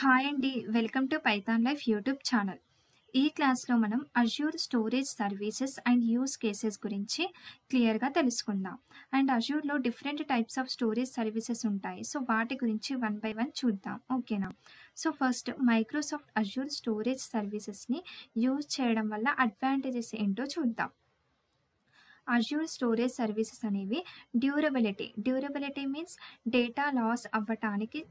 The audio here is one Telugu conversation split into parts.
హాయ్ అండి. Welcome to Python Life YouTube channel. ఈ క్లాస్లో మనం Azure storage services and use cases గురించి క్లియర్గా తెలుసుకుందాం. అండ్ అజ్యూర్లో different types of storage services ఉంటాయి. సో వాటి గురించి వన్ బై వన్ చూద్దాం. ఓకేనా? So first Microsoft Azure storage సర్వీసెస్ని యూజ్ చేయడం వల్ల అడ్వాంటేజెస్ ఏంటో చూద్దాం. అజ్యూర్ స్టోరేజ్ సర్వీసెస్ అనేవి డ్యూరబిలిటీ మీన్స్ డేటా లాస్ అవ్వటానికి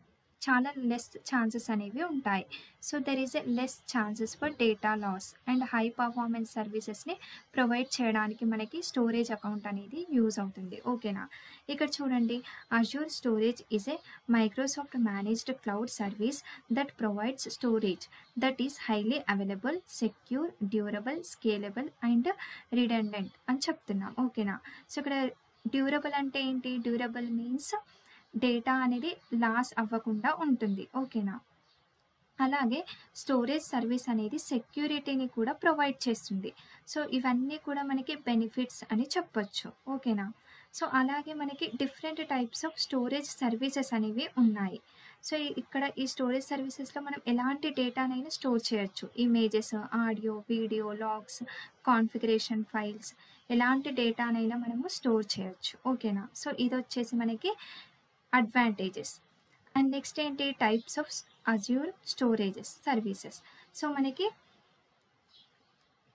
చాలా లెస్ ఛాన్సెస్ అనేవి ఉంటాయి. So there is a less chances for data loss and high performance సర్వీసెస్ని ప్రొవైడ్ చేయడానికి మనకి స్టోరేజ్ అకౌంట్ అనేది యూజ్ అవుతుంది. ఓకేనా? ఇక్కడ చూడండి, Azure storage is a Microsoft managed cloud service that provides storage that is highly available, secure, durable, scalable and redundant అని చెప్తున్నాం. ఓకేనా? సో ఇక్కడ డ్యూరబుల్ అంటే ఏంటి? డ్యూరబుల్ మీన్స్ డేటా అనేది లాస్ అవ్వకుండా ఉంటుంది. ఓకేనా? అలాగే స్టోరేజ్ సర్వీస్ అనేది సెక్యూరిటీని కూడా ప్రొవైడ్ చేస్తుంది. సో ఇవన్నీ కూడా మనకి బెనిఫిట్స్ అని చెప్పొచ్చు. ఓకేనా? సో అలాగే మనకి different types of storage services అనేవి ఉన్నాయి. సో ఇక్కడ ఈ స్టోరేజ్ సర్వీసెస్లో మనం ఎలాంటి డేటానైనా స్టోర్ చేయొచ్చు. Images, audio, video, logs, configuration files, ఎలాంటి డేటానైనా మనము స్టోర్ చేయొచ్చు. ఓకేనా? సో ఇది వచ్చేసి మనకి అడ్వాంటేజెస్. అండ్ నెక్స్ట్ ఏంటి? Types of Azure storages services. So మనకి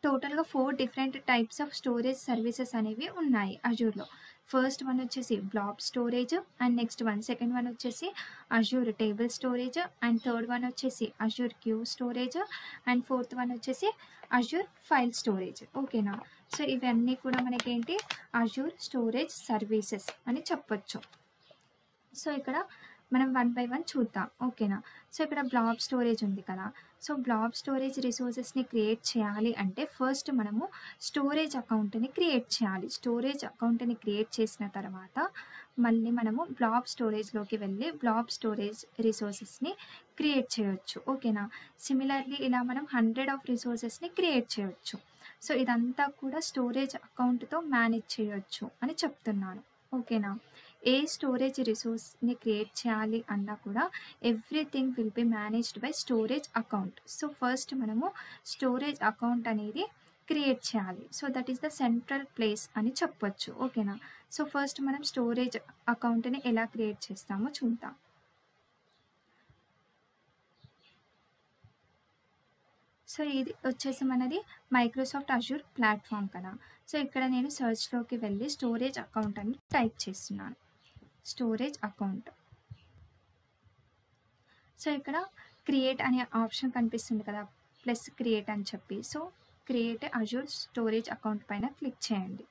టోటల్గా 4 different types of storage services అనేవి ఉన్నాయి అజ్యూర్లో. ఫస్ట్ వన్ వచ్చేసి blob storage, and next second one వచ్చేసి Azure table storage, and third one వచ్చేసి Azure queue storage, and fourth one వచ్చేసి అజ్యూర్ ఫైల్ స్టోరేజ్. ఓకేనా? సో ఇవన్నీ కూడా మనకేంటి? అజ్యూర్ స్టోరేజ్ సర్వీసెస్ అని చెప్పొచ్చు. సో ఇక్కడ మనం వన్ బై వన్ చూద్దాం. ఓకేనా? సో ఇక్కడ బ్లాబ్ స్టోరేజ్ ఉంది కదా. సో బ్లాబ్ స్టోరేజ్ రిసోర్సెస్ని క్రియేట్ చేయాలి అంటే ఫస్ట్ మనము స్టోరేజ్ అకౌంట్ని క్రియేట్ చేయాలి. స్టోరేజ్ అకౌంట్ని క్రియేట్ చేసిన తర్వాత మళ్ళీ మనము బ్లాబ్ స్టోరేజ్లోకి వెళ్ళి బ్లాబ్ స్టోరేజ్ రిసోర్సెస్ని క్రియేట్ చేయొచ్చు. ఓకేనా? సిమిలర్లీ ఇలా మనం 100 ఆఫ్ రిసోర్సెస్ని క్రియేట్ చేయొచ్చు. సో ఇదంతా కూడా స్టోరేజ్ అకౌంట్తో మేనేజ్ చేయొచ్చు అని చెప్తున్నాను. ఓకేనా? ఏ స్టోరేజ్ రిసోర్స్ని క్రియేట్ చేయాలి అన్నా కూడా everything will be managed by storage account. So first మనము స్టోరేజ్ అకౌంట్ అనేది క్రియేట్ చేయాలి. So that is the central place అని చెప్పొచ్చు. ఓకేనా? సో ఫస్ట్ మనం స్టోరేజ్ అకౌంట్ని ఎలా క్రియేట్ చేస్తామో చూద్దాం. సో ఇది వచ్చేసి మనది మైక్రోసాఫ్ట్ అజ్యూర్ ప్లాట్ఫామ్ కదా. సో ఇక్కడ నేను సర్చ్లోకి వెళ్ళి స్టోరేజ్ అకౌంట్ అని టైప్ చేస్తున్నాను. Storage account. సో ఇక్కడ క్రియేట్ అనే ఆప్షన్ కనిపిస్తుంది కదా, ప్లస్ క్రియేట్ అని చెప్పి. So create Azure storage account పైన క్లిక్ చేయండి.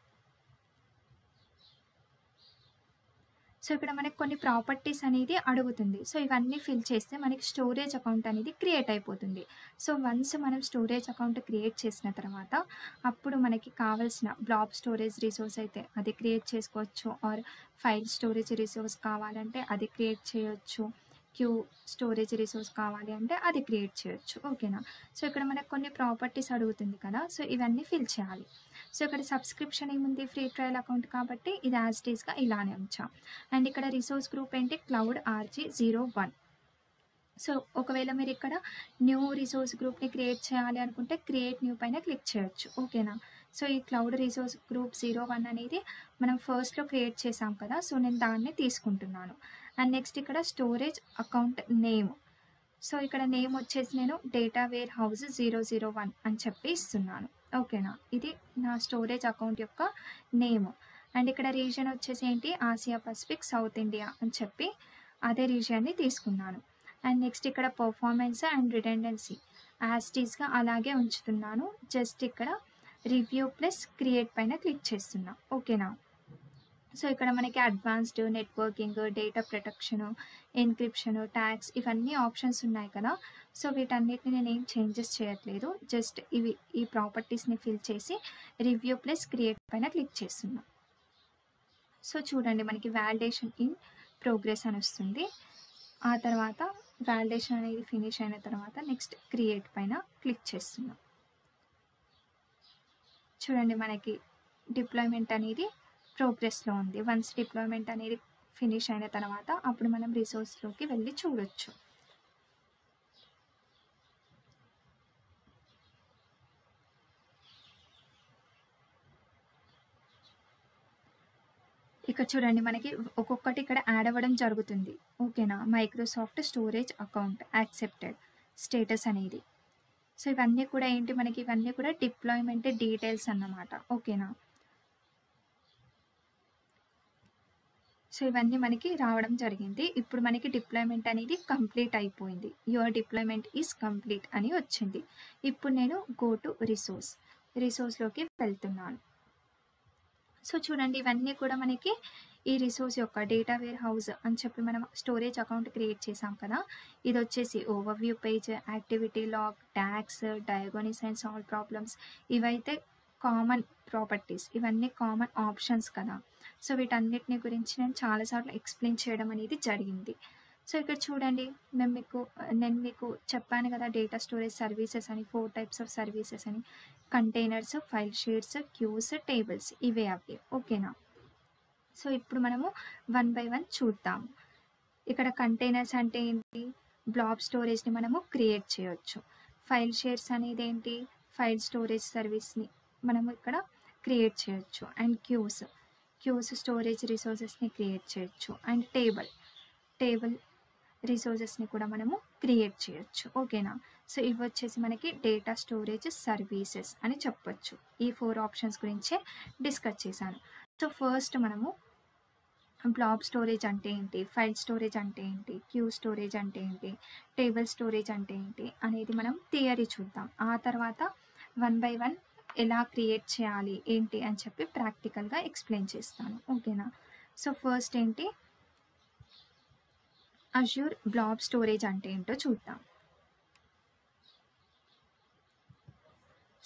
సో ఇక్కడ మనకి కొన్ని ప్రాపర్టీస్ అనేది అడుగుతుంది. సో ఇవన్నీ ఫిల్ చేస్తే మనకి స్టోరేజ్ అకౌంట్ అనేది క్రియేట్ అయిపోతుంది. సో వన్స్ మనం స్టోరేజ్ అకౌంట్ క్రియేట్ చేసిన తర్వాత అప్పుడు మనకి కావాల్సిన బ్లాబ్ స్టోరేజ్ రిసోర్స్ అయితే అది క్రియేట్ చేసుకోవచ్చు, ఆర్ ఫైల్ స్టోరేజ్ రిసోర్స్ కావాలంటే అది క్రియేట్ చేయొచ్చు, క్యూ స్టోరేజ్ రిసోర్స్ కావాలి అంటే అది క్రియేట్ చేయొచ్చు. ఓకేనా? సో ఇక్కడ మనకు కొన్ని ప్రాపర్టీస్ అడుగుతుంది కదా. సో ఇవన్నీ ఫిల్ చేయాలి. సో ఇక్కడ సబ్స్క్రిప్షన్ ఏముంది? ఫ్రీ ట్రయల్ అకౌంట్ కాబట్టి ఇది యాజ్ ఇట్ ఈస్గా ఇలానే ఉంచాం. అండ్ ఇక్కడ రిసోర్స్ గ్రూప్ ఏంటి? Cloud RG01. సో ఒకవేళ మీరు ఇక్కడ న్యూ రిసోర్స్ గ్రూప్ని క్రియేట్ చేయాలి అనుకుంటే క్రియేట్ న్యూ పైన క్లిక్ చేయొచ్చు. ఓకేనా? సో ఈ క్లౌడ్ రిసోర్స్ గ్రూప్ 01 అనేది మనం ఫస్ట్లో క్రియేట్ చేసాం కదా. సో నేను దాన్ని తీసుకుంటున్నాను. అండ్ నెక్స్ట్ ఇక్కడ స్టోరేజ్ అకౌంట్ నేమ్. సో ఇక్కడ నేమ్ వచ్చేసి నేను డేటా వేర్ హౌస్ 001 అని చెప్పి ఇస్తున్నాను. ఓకేనా? ఇది నా స్టోరేజ్ అకౌంట్ యొక్క నేమ్. అండ్ ఇక్కడ రీజియన్ వచ్చేసి ఏంటి? ఆసియా పసిఫిక్ సౌత్ ఇండియా అని చెప్పి అదే రీజియన్ని తీసుకున్నాను. అండ్ నెక్స్ట్ ఇక్కడ performance and redundancy as it ఈస్గా అలాగే ఉంచుతున్నాను. జస్ట్ ఇక్కడ రివ్యూ ప్లస్ క్రియేట్ పైన క్లిక్ చేస్తున్నా. ఓకేనా? సో ఇక్కడ మనకి advanced, networking, data protection, encryption, tags ఇవన్నీ ఆప్షన్స్ ఉన్నాయి కదా. సో వీటన్నిటిని నేను ఏం చేంజెస్ చేయట్లేదు. జస్ట్ ఈ ప్రాపర్టీస్ని ఫిల్ చేసి రివ్యూ ప్లస్ క్రియేట్ పైన క్లిక్ చేస్తున్నా. సో చూడండి, మనకి వ్యాలిడేషన్ ఇన్ ప్రోగ్రెస్ అని వస్తుంది. ఆ తర్వాత వ్యాలిడేషన్ అనేది ఫినిష్ అయిన తర్వాత నెక్స్ట్ క్రియేట్ పైన క్లిక్ చేస్తున్నాం. చూడండి, మనకి డిప్లాయ్మెంట్ అనేది ప్రోగ్రెస్లో ఉంది. వన్స్ డిప్లాయ్మెంట్ అనేది ఫినిష్ అయిన తర్వాత అప్పుడు మనం రిసోర్స్లోకి వెళ్ళి చూడొచ్చు. ఇక్కడ చూడండి మనకి ఒక్కొక్కటి ఇక్కడ యాడ్ అవ్వడం జరుగుతుంది. ఓకేనా? Microsoft storage account accepted status అనేది. సో ఇవన్నీ కూడా ఏంటి మనకి ఇవన్నీ కూడా డిప్లాయ్మెంట్ డీటెయిల్స్ అన్నమాట. ఓకేనా? సో ఇవన్నీ మనకి రావడం జరిగింది. ఇప్పుడు మనకి డిప్లాయ్మెంట్ అనేది కంప్లీట్ అయిపోయింది. యువర్ డిప్లాయ్మెంట్ ఈజ్ కంప్లీట్ అని వచ్చింది. ఇప్పుడు నేను గో టు రిసోర్స్లోకి వెళ్తున్నాను. సో చూడండి ఇవన్నీ కూడా మనకి ఈ రిసోర్స్ యొక్క డేటా వేర్ హౌస్ అని చెప్పి మనం స్టోరేజ్ అకౌంట్ క్రియేట్ చేసాం కదా. ఇది వచ్చేసి overview page, activity log, tags, diagnose and solve problems. ఇవైతే కామన్ ప్రాపర్టీస్, ఇవన్నీ కామన్ ఆప్షన్స్ కదా. సో వీటన్నిటిని గురించి నేను చాలాసార్లు ఎక్స్ప్లెయిన్ చేయడం అనేది జరిగింది. సో ఇక్కడ చూడండి నేను మీకు చెప్పాను కదా డేటా స్టోరేజ్ సర్వీసెస్ అని 4 టైప్స్ ఆఫ్ సర్వీసెస్ అని. Containers, file sheets, queues, tables ఇవే అవి. ఓకేనా? సో ఇప్పుడు మనము 1 by 1 చూద్దాం. ఇక్కడ కంటైనర్స్ అంటే ఏంటి? బ్లాబ్ స్టోరేజ్ని మనము క్రియేట్ చేయొచ్చు. ఫైల్ షేర్స్ అనేది ఏంటి? ఫైల్ స్టోరేజ్ సర్వీస్ని మనము ఇక్కడ క్రియేట్ చేయొచ్చు. అండ్ క్యూస్ స్టోరేజ్ రిసోర్సెస్ని క్రియేట్ చేయొచ్చు. అండ్ టేబుల్ రిసోర్సెస్ని కూడా మనము క్రియేట్ చేయొచ్చు. ఓకేనా? సో ఇవి వచ్చేసి మనకి డేటా స్టోరేజ్ సర్వీసెస్ అని చెప్పొచ్చు. ఈ 4 ఆప్షన్స్ గురించే డిస్కస్ చేశాను. సో ఫస్ట్ మనము బ్లాబ్ స్టోరేజ్ అంటే ఏంటి, ఫైల్ స్టోరేజ్ అంటే ఏంటి, క్యూ స్టోరేజ్ అంటే ఏంటి, టేబుల్ స్టోరేజ్ అంటే ఏంటి అనేది మనం థియరీ చూద్దాం. ఆ తర్వాత 1 by 1 ఎలా క్రియేట్ చేయాలి ఏంటి అని చెప్పి ప్రాక్టికల్గా ఎక్స్ప్లెయిన్ చేస్తాను. ఓకేనా? సో ఫస్ట్ ఏంటి, అజ్యూర్ బ్లాబ్ స్టోరేజ్ అంటే ఏంటో చూద్దాం.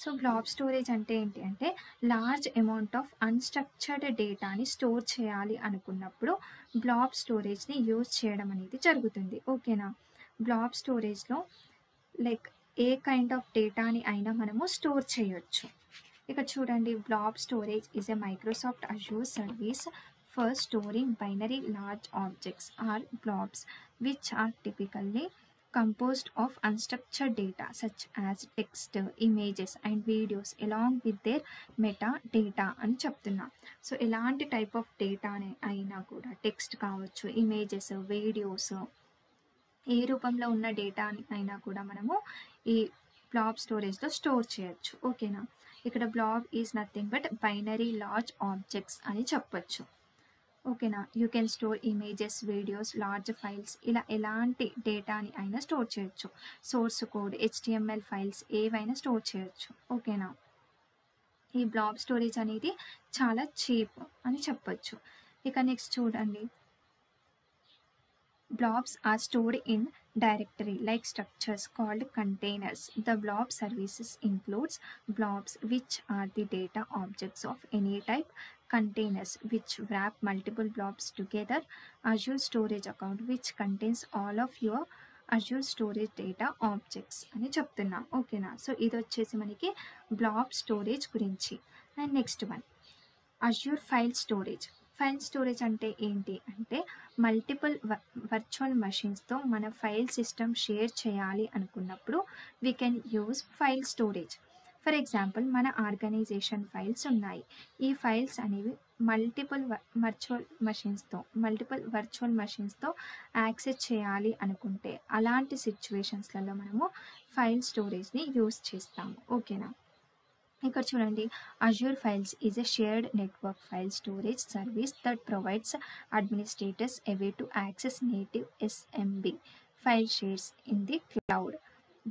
సో బ్లాబ్ స్టోరేజ్ అంటే ఏంటి అంటే లార్జ్ అమౌంట్ ఆఫ్ అన్స్ట్రక్చర్డ్ డేటాని స్టోర్ చేయాలి అనుకున్నప్పుడు బ్లాబ్ స్టోరేజ్ని యూజ్ చేయడం అనేది జరుగుతుంది. ఓకేనా? బ్లాబ్ స్టోరేజ్లో లైక్ ఏ కైండ్ ఆఫ్ డేటాని అయినా మనము స్టోర్ చేయొచ్చు. ఇక్కడ చూడండి, blob storage is a Microsoft Azure service for storing binary large objects or blobs which are typically composed of unstructured data such as text, images and videos along with their metadata అని చెప్తున్నా. సో ఎలాంటి టైప్ ఆఫ్ డేటా అయినా కూడా టెక్స్ట్ కావచ్చు, ఇమేజెస్, వీడియోస్, ఏ రూపంలో ఉన్న డేటా అయినా కూడా మనము ఈ బ్లాబ్ స్టోరేజ్లో స్టోర్ చేయొచ్చు. ఓకేనా? ఇక్కడ blob is nothing but binary large objects అని చెప్పొచ్చు. ఓకేనా? You can store images, videos, large files, ఇలా ఎలాంటి డేటాని అయినా స్టోర్ చేయొచ్చు. సోర్స్ కోడ్, HTML ఫైల్స్ ఏవైనా స్టోర్ చేయొచ్చు. ఓకేనా? ఈ బ్లాబ్ స్టోరేజ్ అనేది చాలా చీప్ అని చెప్పొచ్చు. ఇక నెక్స్ట్ చూడండి, blobs are stored in directory like structures called containers. The blob services includes blobs which are the data objects of any type, containers which wrap multiple blobs together, Azure storage account which contains all of your Azure storage data objects అని చెప్తున్నాం. ఓకేనా? సో ఇది వచ్చేసి మనకి బ్లాబ్ స్టోరేజ్ గురించి. And next one Azure file storage. File storage అంటే ఏంటి అంటే మల్టిపుల్ వర్చువల్ మెషిన్స్తో మన ఫైల్ సిస్టమ్ షేర్ చేయాలి అనుకున్నప్పుడు we can use file storage. For example, మన ఆర్గనైజేషన్ ఫైల్స్ ఉన్నాయి. ఈ ఫైల్స్ అనేవి మల్టిపుల్ వర్చువల్ మెషిన్స్తో యాక్సెస్ చేయాలి అనుకుంటే అలాంటి సిచ్యువేషన్స్లలో మనము ఫైల్ స్టోరేజ్ని యూజ్ చేస్తాము. ఓకేనా? ఇక్కడ చూడండి, Azure files is a shared network file storage service that provides administrators a way to access native SMB file shares in the cloud.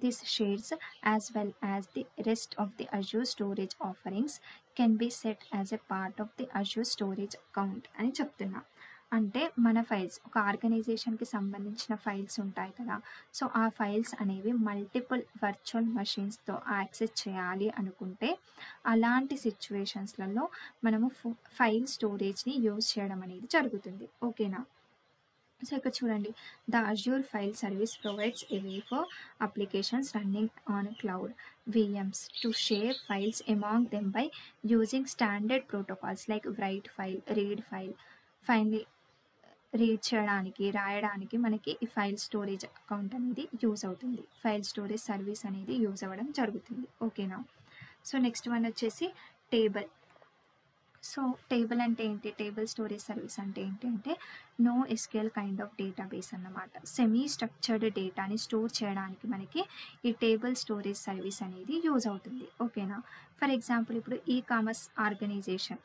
These shares as well as the rest of the Azure storage offerings can be set as a part of the Azure storage account అని చెప్తున్నా. అంటే మన ఫైల్స్, ఒక ఆర్గనైజేషన్కి సంబంధించిన ఫైల్స్ ఉంటాయి కదా. సో ఆ ఫైల్స్ అనేవి మల్టిపుల్ వర్చువల్ మెషిన్స్తో యాక్సెస్ చేయాలి అనుకుంటే అలాంటి సిచ్యువేషన్స్లలో మనము ఫైల్ స్టోరేజ్ని యూజ్ చేయడం అనేది జరుగుతుంది. ఓకేనా? సో ఇక్కడ చూడండి, the Azure file service provides a way for applications running on cloud VMs to share files among them by using standard protocols like write file, read file. Finally read చేయడానికి, రాయడానికి మనకి ఈ ఫైల్ స్టోరేజ్ అకౌంట్ అనేది యూజ్ అవుతుంది. ఫైల్ స్టోరేజ్ సర్వీస్ అనేది యూజ్ అవ్వడం జరుగుతుంది. ఓకేనా? సో నెక్స్ట్ వన్ వచ్చేసి సో టేబుల్ అంటే ఏంటి? టేబుల్ స్టోరేజ్ సర్వీస్ అంటే ఏంటి అంటే no SQL kind of database అన్నమాట. సెమీ స్ట్రక్చర్డ్ డేటాని స్టోర్ చేయడానికి మనకి ఈ టేబుల్ స్టోరేజ్ సర్వీస్ అనేది యూజ్ అవుతుంది. ఓకేనా? ఫర్ ఎగ్జాంపుల్ ఇప్పుడు కామర్స్ ఆర్గనైజేషన్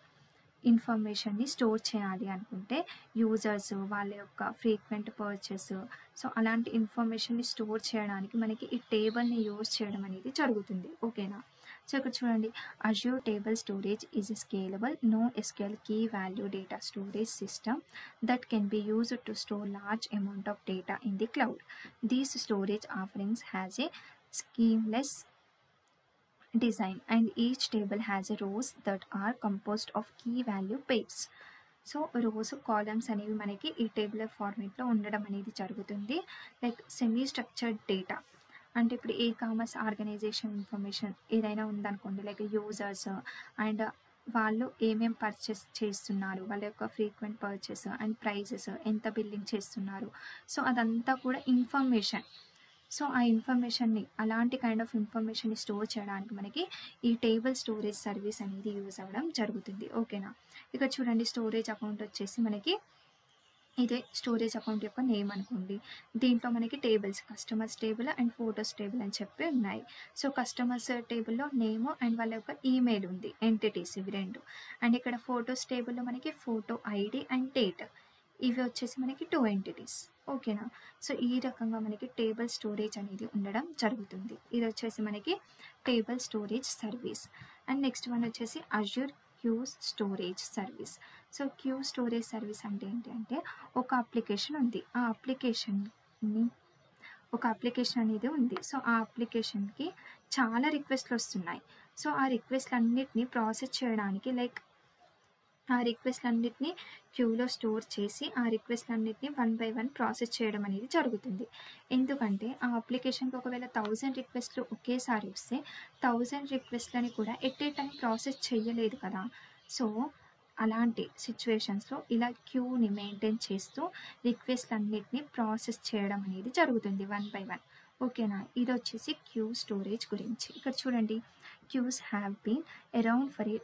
ఇన్ఫర్మేషన్ని స్టోర్ చేయాలి అనుకుంటే యూజర్స్ వాళ్ళ యొక్క ఫ్రీక్వెంట్ పర్చేస్, సో అలాంటి ఇన్ఫర్మేషన్ని స్టోర్ చేయడానికి మనకి ఈ టేబుల్ని యూజ్ చేయడం అనేది జరుగుతుంది. ఓకేనా? సో ఇక్కడ చూడండి, Azure table storage is a scalable no SQL key value data storage system that can be used to store large amount of data in the cloud. These storage offerings has a schemeless design and each table has a rows that are composed of key value pairs. So rows columns అనేవి మనకి ఈ టేబులర్ ఫార్మేట్లో ఉండడం అనేది జరుగుతుంది. లైక్ సెమీ స్ట్రక్చర్డ్ డేటా అంటే ఇప్పుడు కామర్స్ ఆర్గనైజేషన్ ఇన్ఫర్మేషన్ ఏదైనా ఉందనుకోండి, లైక్ యూజర్స్ అండ్ వాళ్ళు ఏమేం పర్చేస్ చేస్తున్నారు, వాళ్ళ యొక్క ఫ్రీక్వెంట్ పర్చేస్ అండ్ ప్రైజెస్, ఎంత బిల్లింగ్ చేస్తున్నారు, సో అదంతా కూడా ఇన్ఫర్మేషన్. సో ఆ ఇన్ఫర్మేషన్ని అలాంటి కైండ్ ఆఫ్ ఇన్ఫర్మేషన్ని స్టోర్ చేయడానికి మనకి ఈ టేబుల్ స్టోరేజ్ సర్వీస్ అనేది యూజ్ అవ్వడం జరుగుతుంది. ఓకేనా? ఇక్కడ చూడండి, స్టోరేజ్ అకౌంట్ వచ్చేసి మనకి ఇదే స్టోరేజ్ అకౌంట్ యొక్క నేమ్ అనుకోండి. దీంట్లో మనకి tables, customers table and photos table అని చెప్పి ఉన్నాయి. సో కస్టమర్స్ టేబుల్లో నేమ్ అండ్ వాళ్ళ యొక్క ఈమెయిల్ ఉంది, ఎంటిటీస్ ఇవి రెండు. అండ్ ఇక్కడ ఫొటోస్ టేబుల్లో మనకి ఫోటో ఐడి అండ్ డేట్, ఇవి వచ్చేసి మనకి 2 ఎంటిటీస్. ఓకేనా? సో ఈ రకంగా మనకి టేబుల్ స్టోరేజ్ అనేది ఉండడం జరుగుతుంది. ఇది వచ్చేసి మనకి table storage service. And next one వచ్చేసి Azure queue storage service. So queue storage service అంటే ఏంటి అంటే ఒక అప్లికేషన్ ఉంది, ఆ అప్లికేషన్ని ఒక అప్లికేషన్ అనేది ఉంది. సో ఆ అప్లికేషన్కి చాలా రిక్వెస్ట్లు వస్తున్నాయి. సో ఆ రిక్వెస్ట్లన్నిటిని ప్రాసెస్ చేయడానికి లైక్ ఆ రిక్వెస్ట్లన్నిటిని క్యూలో స్టోర్ చేసి ఆ రిక్వెస్ట్లన్నిటిని 1 by 1 ప్రాసెస్ చేయడం అనేది జరుగుతుంది. ఎందుకంటే ఆ అప్లికేషన్కి ఒకవేళ 1000 రిక్వెస్ట్లు ఒకేసారి వస్తే 1000 రిక్వెస్ట్లని కూడా ఎట్ ఏ టైం ప్రాసెస్ చేయలేదు కదా. సో అలాంటి సిచ్యువేషన్స్లో ఇలా క్యూని మెయింటైన్ చేస్తూ రిక్వెస్ట్లన్నిటిని ప్రాసెస్ చేయడం అనేది జరుగుతుంది 1 by 1. ఓకేనా? ఇది వచ్చేసి క్యూ స్టోరేజ్ గురించి. ఇక్కడ చూడండి, queues have been around for a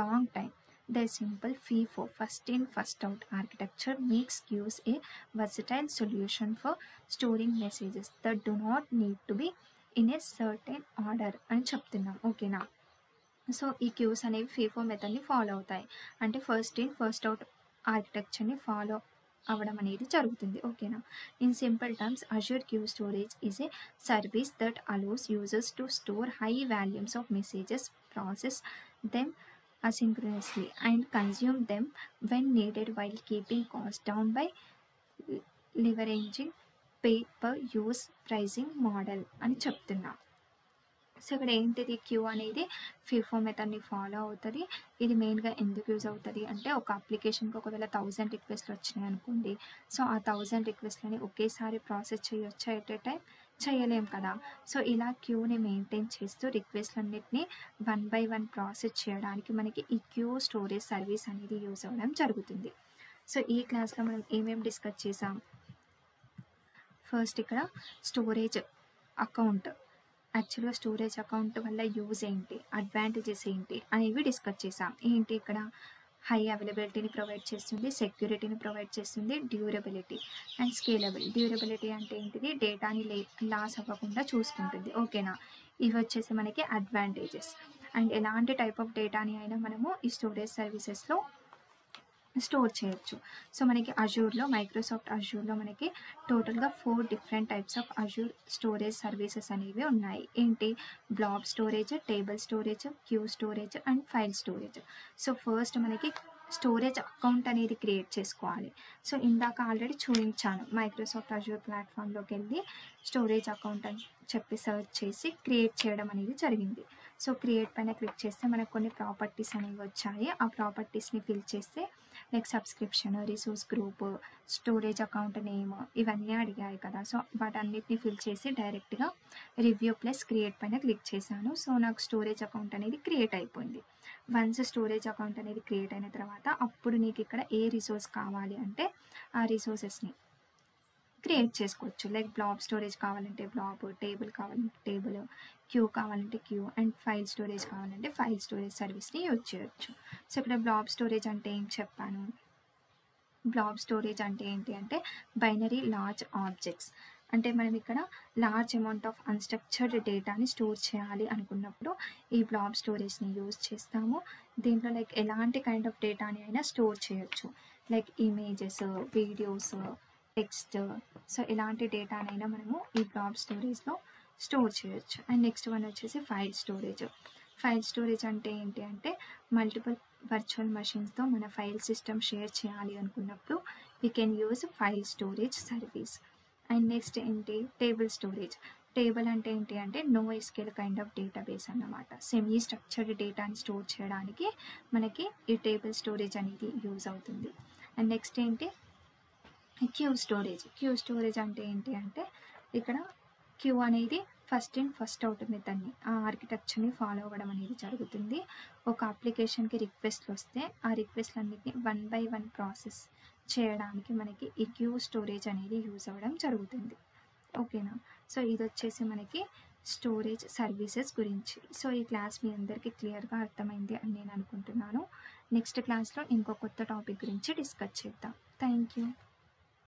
long time. The simple FIFO first in first out architecture makes queues a versatile solution for storing messages that do not need to be in a certain order అని చెప్తున్నాం. ఓకేనా? సో ఈ క్యూస్ అనేవి FIFO మెథడ్ని ఫాలో అవుతాయి, అంటే ఫస్ట్ ఇన్ ఫస్ట్ అవుట్ ఆర్కిటెక్చర్ని ఫాలో అవ్వడం అనేది జరుగుతుంది. ఓకేనా? In simple terms, Azure queue storage is a service that allows users to store high volumes of messages, process them asynchronously and consume them when needed while keeping costs down by leveraging pay per use pricing model అని చెప్తున్నా. సో ఇక్కడ ఏంటిది, క్యూ అనేది FIFO మెథడ్ని ఫాలో అవుతుంది. ఇది మెయిన్గా ఎందుకు యూజ్ అవుతుంది అంటే ఒక అప్లికేషన్కి ఒకవేళ 1000 రిక్వెస్ట్లు వచ్చినాయి అనుకోండి, సో ఆ 1000 రిక్వెస్ట్లని ఒకేసారి ప్రాసెస్ చేయొచ్చా ఎట్ ఏ టైం? చేయలేం కదా. సో ఇలా క్యూని మెయింటైన్ చేస్తూ రిక్వెస్ట్లన్నిటిని 1 by 1 ప్రాసెస్ చేయడానికి మనకి ఈ క్యూ స్టోరేజ్ సర్వీస్ అనేది యూజ్ అవ్వడం జరుగుతుంది. సో ఈ క్లాస్లో మనం ఏమేమి డిస్కస్ చేసాం? ఫస్ట్ ఇక్కడ స్టోరేజ్ అకౌంట్, యాక్చువల్గా స్టోరేజ్ అకౌంట్ వల్ల యూజ్ ఏంటి, అడ్వాంటేజెస్ ఏంటి అనేవి డిస్కస్ చేసాం. ఏంటి ఇక్కడ హై అవైలబిలిటీని ప్రొవైడ్ చేస్తుంది, సెక్యూరిటీని ప్రొవైడ్ చేస్తుంది, డ్యూరబిలిటీ అండ్ స్కేలబుల్. డ్యూరబిలిటీ అంటే ఏంటిది, డేటాని లాస్ అవ్వకుండా చూసుకుంటుంది. ఓకేనా? ఇవి వచ్చేసి మనకి అడ్వాంటేజెస్. అండ్ ఎలాంటి టైప్ ఆఫ్ డేటాని అయినా మనము ఈ స్టోరేజ్ సర్వీసెస్లో స్టోర్ చేయొచ్చు. సో మనకి అజ్యూర్లో, మైక్రోసాఫ్ట్ అజ్యూర్లో మనకి టోటల్గా 4 different types of Azure storage services అనేవి ఉన్నాయి. ఏంటి? Blob storage, table storage, queue storage and file storage. So first మనకి స్టోరేజ్ అకౌంట్ అనేది క్రియేట్ చేసుకోవాలి. సో ఇందాక ఆల్రెడీ చూపించాను, మైక్రోసాఫ్ట్ అజ్యూర్ ప్లాట్ఫామ్లోకి వెళ్ళి స్టోరేజ్ అకౌంట్ అని చెప్పి సర్చ్ చేసి క్రియేట్ చేయడం అనేది జరిగింది. సో క్రియేట్ పైన క్లిక్ చేస్తే మనకు కొన్ని ప్రాపర్టీస్ అనేవి వచ్చాయి. ఆ ప్రాపర్టీస్ని ఫిల్ చేస్తే like subscription, resource group, storage account name ఇవన్నీ అడిగాయి కదా. సో వాటన్నిటిని ఫిల్ చేసి డైరెక్ట్గా రివ్యూ ప్లస్ క్రియేట్ పైన క్లిక్ చేశాను. సో నాకు స్టోరేజ్ అకౌంట్ అనేది క్రియేట్ అయిపోయింది. వన్స్ స్టోరేజ్ అకౌంట్ అనేది క్రియేట్ అయిన తర్వాత అప్పుడు నీకు ఇక్కడ ఏ రిసోర్స్ కావాలి అంటే ఆ రిసోర్సెస్ని క్రియేట్ చేసుకోవచ్చు. లైక్ బ్లాబ్ స్టోరేజ్ కావాలంటే బ్లాబ్, టేబుల్ కావాలంటే టేబుల్, క్యూ కావాలంటే క్యూ, అండ్ ఫైల్ స్టోరేజ్ కావాలంటే ఫైల్ స్టోరేజ్ సర్వీస్ని యూజ్ చేయొచ్చు. సో ఇక్కడ బ్లాబ్ స్టోరేజ్ అంటే ఏం చెప్పాను. బ్లాబ్ స్టోరేజ్ అంటే ఏంటి అంటే బైనరీ లార్జ్ ఆబ్జెక్ట్స్. అంటే మనం ఇక్కడ లార్జ్ అమౌంట్ ఆఫ్ అన్‌స్ట్రక్చర్డ్ డేటాని స్టోర్ చేయాలి అనుకున్నప్పుడు ఈ బ్లాబ్ స్టోరేజ్ని యూజ్ చేస్తాము. దీంట్లో లైక్ ఎలాంటి కైండ్ ఆఫ్ డేటాని అయినా స్టోర్ చేయొచ్చు. Like images, videos, text, so ఎలాంటి డేటానైనా మనము ఈ బ్లాబ్ స్టోరేజ్లో స్టోర్ చేయొచ్చు. అండ్ నెక్స్ట్ వన్ వచ్చేసి ఫైల్ స్టోరేజ్. ఫైల్ స్టోరేజ్ అంటే ఏంటి అంటే మల్టిపుల్ వర్చువల్ మెషిన్స్తో మన ఫైల్ సిస్టమ్ షేర్ చేయాలి అనుకున్నప్పుడు we can use file storage service. And next ఏంటి టేబుల్ స్టోరేజ్. టేబుల్ అంటే ఏంటి అంటే no SQL kind of database అన్నమాట. సెమీ స్ట్రక్చర్డ్ డేటాని స్టోర్ చేయడానికి మనకి ఈ టేబుల్ స్టోరేజ్ అనేది యూజ్ అవుతుంది. అండ్ నెక్స్ట్ ఏంటి క్యూ స్టోరేజ్. క్యూ స్టోరేజ్ అంటే ఏంటి అంటే ఇక్కడ క్యూ అనేది ఫస్ట్ ఇన్ ఫస్ట్ అవుట్ మెథడ్ని, ఆ ఆర్కిటెక్చర్ని ఫాలో అవ్వడం అనేది జరుగుతుంది. ఒక అప్లికేషన్కి రిక్వెస్ట్లు వస్తే ఆ రిక్వెస్ట్లన్నిటిని 1 by 1 ప్రాసెస్ చేయడానికి మనకి ఈ క్యూ స్టోరేజ్ అనేది యూజ్ అవ్వడం జరుగుతుంది. ఓకేనా. సో ఇది వచ్చేసి మనకి స్టోరేజ్ సర్వీసెస్ గురించి. సో ఈ క్లాస్ మీ అందరికీ క్లియర్గా అర్థమైంది అని నేను అనుకుంటున్నాను. నెక్స్ట్ క్లాస్లో ఇంకో కొత్త టాపిక్ గురించి డిస్కస్ చేద్దాం. Thank you.